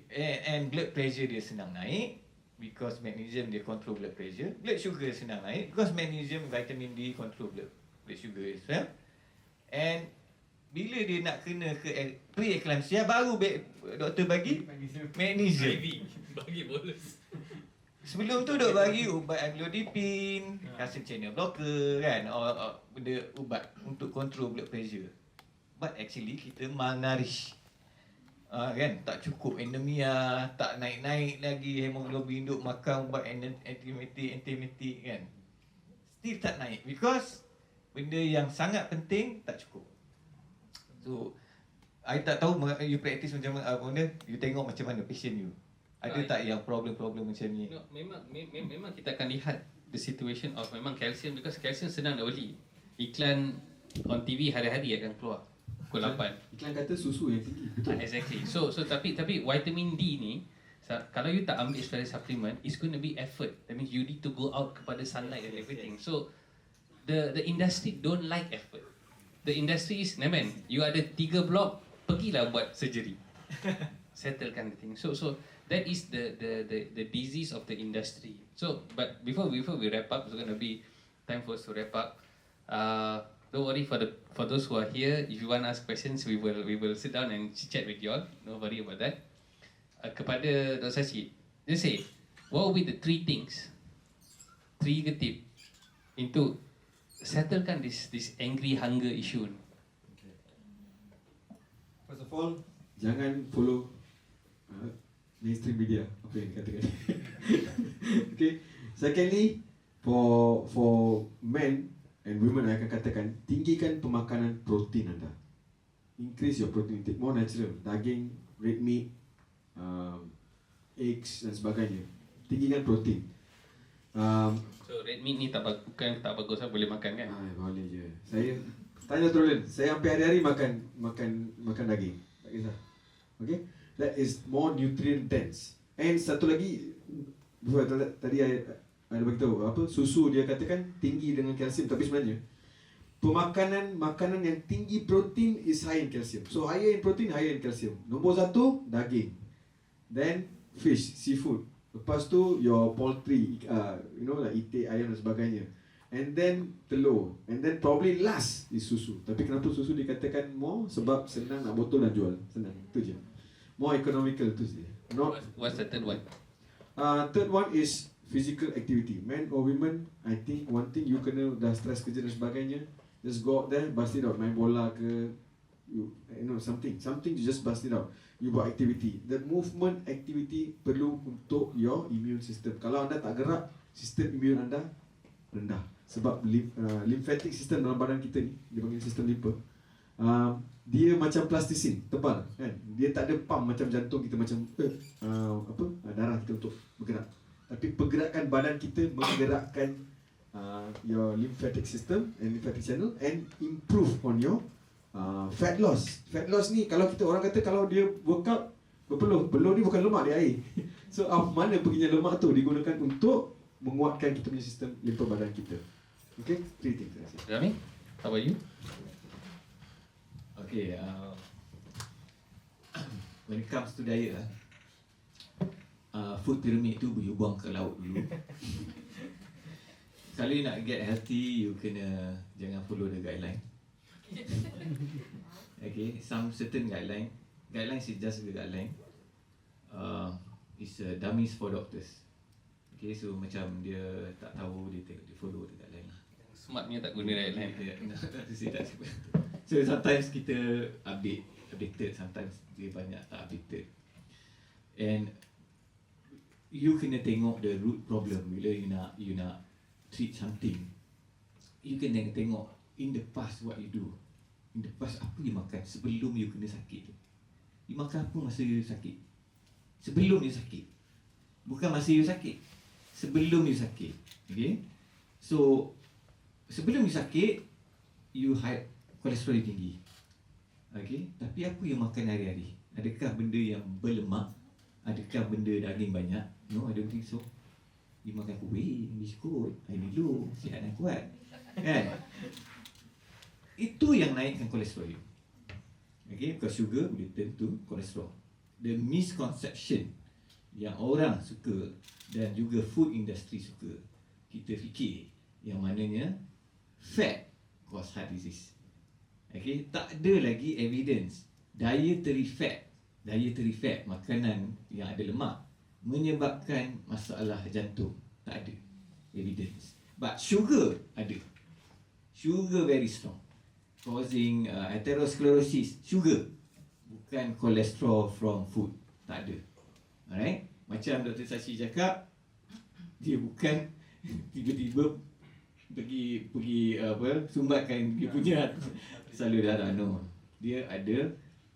and blood pressure dia senang naik because magnesium dia control blood pressure. Blood sugar senang naik because magnesium, vitamin D control blood sugar as well. And bila dia nak kena ke pre-eclampsia, baru doktor bagi magnesium. Bagi bolus. Sebelum tu dok bagi ubat amlodipine, calcium channel blocker kan, benda ubat untuk control blood pressure. But actually kita malnourish. Kan, tak cukup anemia, tak naik-naik lagi hemoglobin, duk makan ubat antimetik kan. Still tak naik because benda yang sangat penting tak cukup. So I tak tahu you practice macam mana benda, you tengok macam mana patient you. Ada tak yang problem-problem macam ni? No, memang kita akan lihat the situation of memang calcium, because calcium senang nak beli. Iklan on TV hari-hari akan keluar pukul 8. Iklan kata susu yang tinggi. Betul. Exactly. So tapi vitamin D ni, kalau you tak ambil sebagai supplement, it's going to be effort. That means you need to go out kepada sunlight and everything. So the industry don't like effort. The industry is, nah man, you ada 3 blok, pergilah buat surgery. Settlekan the thing. So that is the disease of the industry. So but before we wrap up, it's going to be time for us to wrap up. Don't worry for those who are here. If you want to ask questions, we will sit down and chat with you all. Don't worry about that. Kepada Dr. Sashi, just say, what will be the 3 things, 3 tip into settlekan this angry hunger issue? Okay. First of all, jangan follow mainstream media, apa yang dikatakan. Okay. Secondly, for men and women, I akan katakan, tinggikan pemakanan protein anda. Increase your protein intake, more natural, daging, red meat, eggs dan sebagainya. Tinggikan protein. So red meat ni bukan tak bagus lah, boleh makan kan? Boleh je. Saya tanya Trolen, saya hampir hari-hari makan daging. Tak kisah. Okay? That is more nutrient dense. And satu lagi, tadi ada beritahu apa, susu dia katakan tinggi dengan kalsium, tapi sebenarnya makanan yang tinggi protein is high in calcium. So higher in protein, higher in calcium. Nombor 1 daging, then fish, seafood. Lepas tu your poultry, like itik, ayam dan sebagainya. And then telur. And then probably last is susu. Tapi kenapa susu dikatakan more? Sebab senang nak botol dan jual. Senang, itu je. More economical tu je. What's the third one? Third one is physical activity. Men or women, I think one thing, you kena dah stress kerja dan sebagainya, just go out there, bust it out, main bola ke, something you just bust it out. You buat activity. The movement activity perlu untuk your immune system. Kalau anda tak gerak, sistem immune anda rendah. Sebab lymphatic system dalam badan kita ni, dia panggil sistem limpa, dia macam plastisin, tebal kan. Dia tak ada pump macam jantung kita, macam darah kita untuk bergerak. Tapi pergerakan badan kita menggerakkan your lymphatic system and lymphatic channel and improve on your fat loss. Fat loss ni kalau kita orang kata kalau dia workout berpeluh, peluh ni bukan lemak, dia air. So mana perginya lemak tu digunakan untuk menguatkan kita punya sistem limpa badan kita. Okay, 3 things. Terima kasih. Rami, how about you? Okay, when it comes to diet food pyramid tu you buang ke laut dulu. Kalau you nak get healthy, you kena jangan follow the guideline. Okay, some certain guideline. Guidelines is just the guideline. It's a dummies for doctors. Okay, so macam dia tak tahu, dia follow the guideline lah. Smartnya tak guna guideline. So sometimes kita updated, sometimes dia banyak tak updated. And you kena tengok the root problem bila you nak treat something. You kena tengok in the past what you do. In the past apa you makan sebelum you kena sakit tu. You makan apa masa you sakit? Sebelum you sakit. Bukan masa you sakit. Sebelum you sakit. Okay? So sebelum you sakit, you high kolesterol tinggi. Okay? Tapi apa yang makan hari-hari? Adakah benda yang berlemak? Adakah benda daging banyak? No, I don't think so. You makan kuih, biskut, air Milo, sihat dan kuat. Kan? Itu yang naikkan kolesterol you. Okay? Because sugar boleh turn to kolesterol. The misconception yang orang suka dan juga food industry suka, kita fikir yang mananya fat cause heart disease. Okay, tak ada lagi evidence dietary fat, makanan yang ada lemak menyebabkan masalah jantung. Tak ada evidence. But sugar ada. Sugar very strong, causing atherosclerosis. Sugar, bukan kolesterol from food. Tak ada. Alright, macam Dr. Sashi cakap, dia bukan tiba-tiba pergi sumbatkan dia punya salur darah. No, dia ada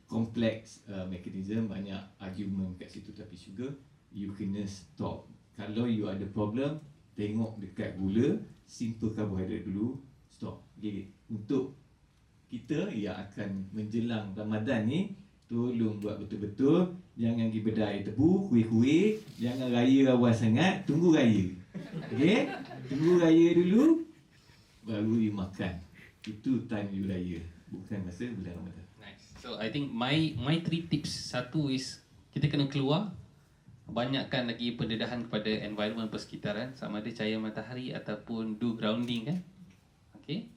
kompleks mechanism, banyak argument kat situ. Tapi sugar you kena stop. Kalau you ada problem, tengok dekat gula, simple karbohidrat dulu, stop. Okay. Untuk kita yang akan menjelang Ramadan ni, tolong buat betul-betul. Jangan pergi bedai tebu, kuih-kuih. Jangan raya awal sangat, tunggu raya. Okay? Tunggu raya dulu, baru you makan. Itu time you raya, bukan masa bulan Ramadan. Nice. So I think my 3 tips, satu is kita kena keluar, banyakkan lagi pendedahan kepada environment persekitaran, sama ada cahaya matahari ataupun do grounding kan. Okay.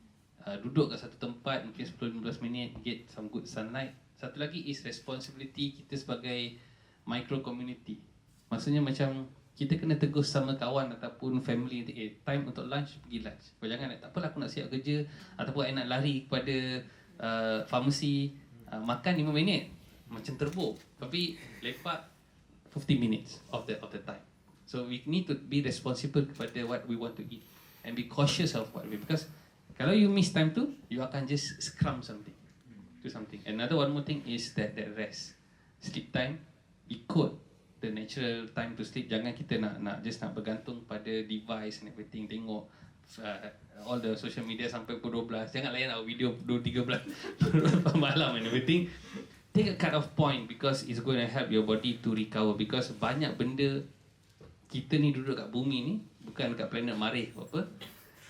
Duduk kat satu tempat mungkin 10-15 minit, get some good sunlight. Satu lagi is responsibility kita sebagai micro community. Maksudnya macam kita kena tegur sama kawan ataupun family, time untuk lunch, pergi lunch. Kau jangan tak apalah aku nak siap kerja ataupun I nak lari kepada pharmacy, makan 5 minit macam terbuk, tapi lepak 50 minutes of the time. So we need to be responsible kepada what we want to eat and be cautious of what we, because kalau you miss time tu, you akan just scrum something, do something. Another one more thing is that rest, sleep time, ikut the natural time to sleep. Jangan kita nak bergantung pada device and everything, tengok all the social media sampai pukul 12. Jangan layan video 13 malam and everything. Take a cut off point because it's going to help your body to recover. Because banyak benda kita ni duduk kat bumi ni, bukan kat planet Marikh apa.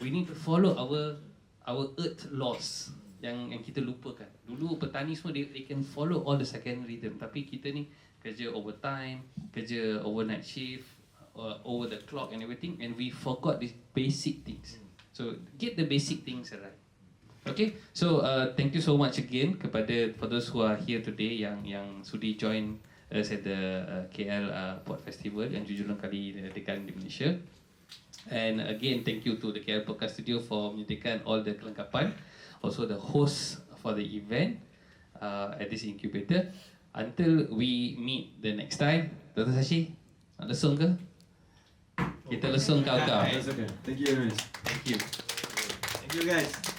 We need to follow our earth laws yang kita lupakan. Dulu petani semua they can follow all the second rhythm, tapi kita ni kerja overtime, kerja overnight shift, over the clock and everything, and we forgot these basic things. So get the basic things right. Okay, so thank you so much again kepada for those who are here today yang sudi join us at the KL Port Festival yang 7 kali diadakan di Malaysia. And again, thank you to the KL Podcast Studio for menyediakan all the kelengkapan, also the host for the event at this incubator. Until we meet the next time, Dr. Sashi, nak lesung ke? Kita lesung kau-kau. Thank you very much. Thank you. Thank you guys.